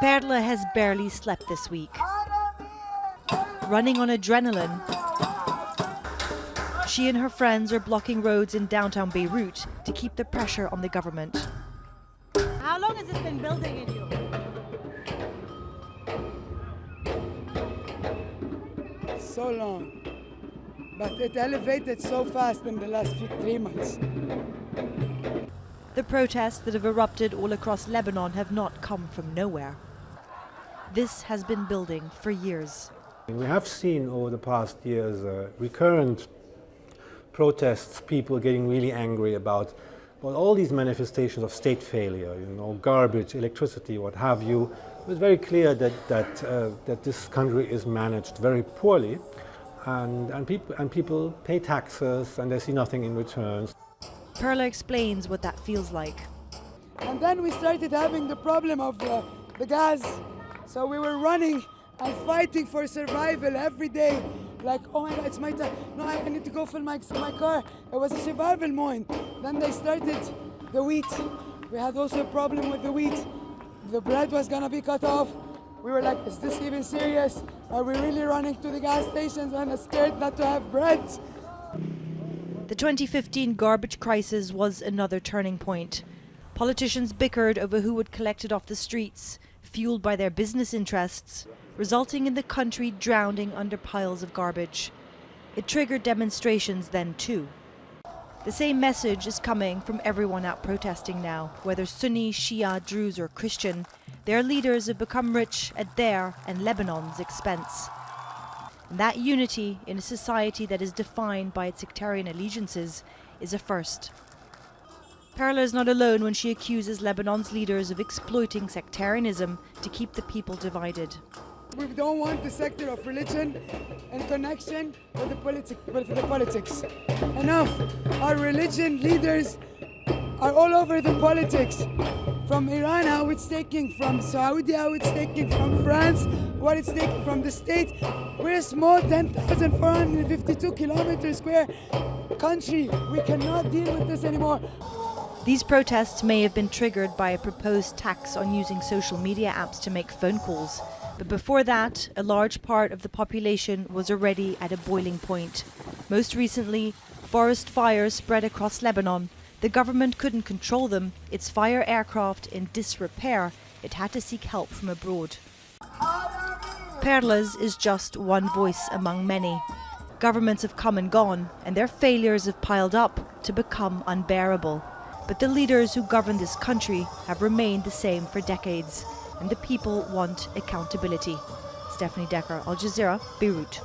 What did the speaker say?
Perla has barely slept this week. Running on adrenaline, she and her friends are blocking roads in downtown Beirut to keep the pressure on the government. How long has this been building in you? So long, but it elevated so fast in the last 3 months. The protests that have erupted all across Lebanon have not come from nowhere. This has been building for years. We have seen over the past years recurrent protests, people getting really angry about all these manifestations of state failure, garbage, electricity, what have you. It was very clear that this country is managed very poorly, and people pay taxes and they see nothing in return. Perla explains what that feels like. And then we started having the problem of the gas. So we were running and fighting for survival every day. Like, oh my God, it's my time. No, I need to go fill my car. It was a survival mode. Then they started the wheat. We had also a problem with the wheat. The bread was gonna be cut off. We were like, is this even serious? Are we really running to the gas stations and scared not to have bread? The 2015 garbage crisis was another turning point. Politicians bickered over who would collect it off the streets, fueled by their business interests, resulting in the country drowning under piles of garbage. It triggered demonstrations then too. The same message is coming from everyone out protesting now, whether Sunni, Shia, Druze or Christian. Their leaders have become rich at their and Lebanon's expense. And that unity in a society that is defined by its sectarian allegiances is a first. Perla is not alone when she accuses Lebanon's leaders of exploiting sectarianism to keep the people divided. We don't want the sector of religion in connection with the politics. Enough! Our religion leaders are all over the politics. From Iran, how it's taking, from Saudi, how it's taking, from France, what it's taking from the state. We're a small 10,452 kilometer square country. We cannot deal with this anymore. These protests may have been triggered by a proposed tax on using social media apps to make phone calls. But before that, a large part of the population was already at a boiling point. Most recently, forest fires spread across Lebanon. The government couldn't control them. Its fire aircraft in disrepair. It had to seek help from abroad. Perla's is just one voice among many. Governments have come and gone, and their failures have piled up to become unbearable. But the leaders who govern this country have remained the same for decades, and the people want accountability. Stephanie Decker, Aljazeera, Beirut.